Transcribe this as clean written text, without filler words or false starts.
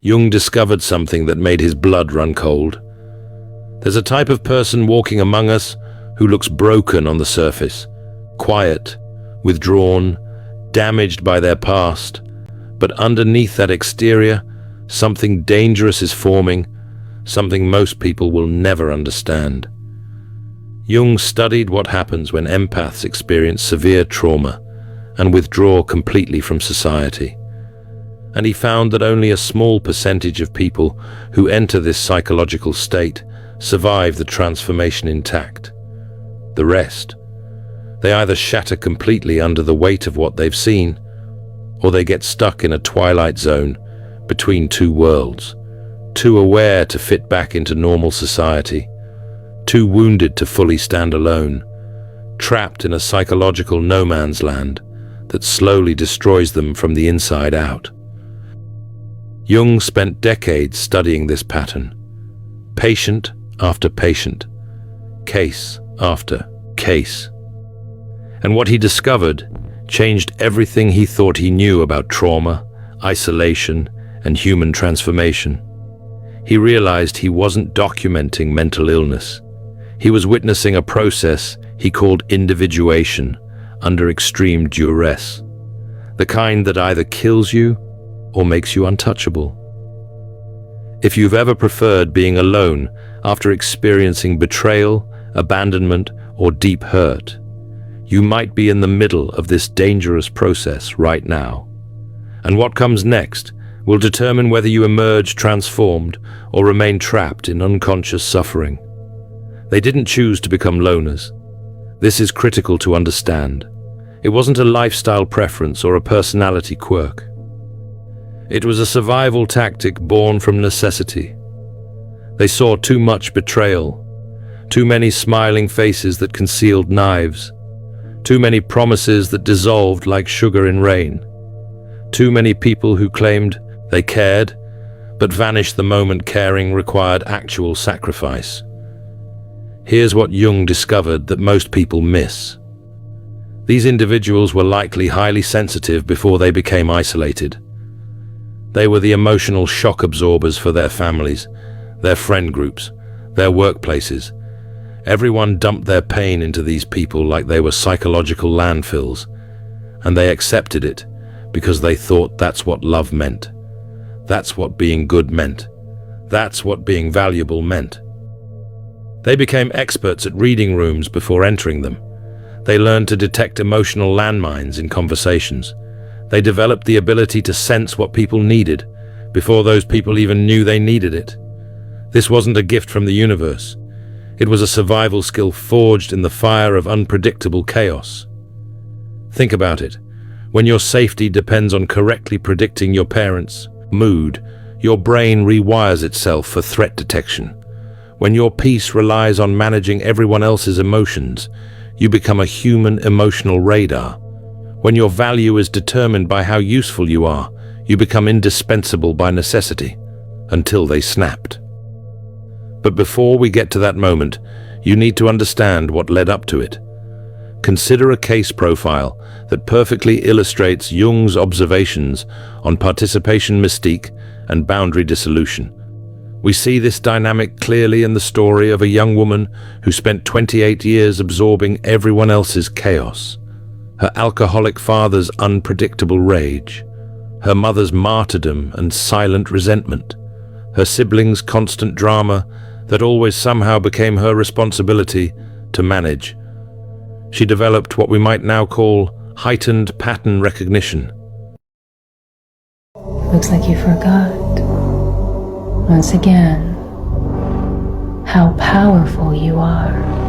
Jung discovered something that made his blood run cold. There's a type of person walking among us who looks broken on the surface, quiet, withdrawn, damaged by their past, but underneath that exterior, something dangerous is forming, something most people will never understand. Jung studied what happens when empaths experience severe trauma and withdraw completely from society. And he found that only a small percentage of people who enter this psychological state survive the transformation intact. The rest, they either shatter completely under the weight of what they've seen, or they get stuck in a twilight zone between two worlds, too aware to fit back into normal society, too wounded to fully stand alone, trapped in a psychological no man's land that slowly destroys them from the inside out. Jung spent decades studying this pattern, patient after patient, case after case. And what he discovered changed everything he thought he knew about trauma, isolation, and human transformation. He realized he wasn't documenting mental illness. He was witnessing a process he called individuation under extreme duress, the kind that either kills you or makes you untouchable. If you've ever preferred being alone after experiencing betrayal, abandonment, or deep hurt, you might be in the middle of this dangerous process right now. And what comes next will determine whether you emerge transformed or remain trapped in unconscious suffering. They didn't choose to become loners. This is critical to understand. It wasn't a lifestyle preference or a personality quirk. It was a survival tactic born from necessity. They saw too much betrayal, too many smiling faces that concealed knives, too many promises that dissolved like sugar in rain, too many people who claimed they cared, but vanished the moment caring required actual sacrifice. Here's what Jung discovered that most people miss. These individuals were likely highly sensitive before they became isolated. They were the emotional shock absorbers for their families, their friend groups, their workplaces. Everyone dumped their pain into these people like they were psychological landfills, and they accepted it because they thought that's what love meant. That's what being good meant. That's what being valuable meant. They became experts at reading rooms before entering them. They learned to detect emotional landmines in conversations. They developed the ability to sense what people needed before those people even knew they needed it. This wasn't a gift from the universe. It was a survival skill forged in the fire of unpredictable chaos. Think about it. When your safety depends on correctly predicting your parents' mood, your brain rewires itself for threat detection. When your peace relies on managing everyone else's emotions, you become a human emotional radar. When your value is determined by how useful you are, you become indispensable by necessity, until they snapped. But before we get to that moment, you need to understand what led up to it. Consider a case profile that perfectly illustrates Jung's observations on participation mystique and boundary dissolution. We see this dynamic clearly in the story of a young woman who spent 28 years absorbing everyone else's chaos. Her alcoholic father's unpredictable rage, her mother's martyrdom and silent resentment, her siblings' constant drama that always somehow became her responsibility to manage. She developed what we might now call heightened pattern recognition. Looks like you forgot, once again, how powerful you are.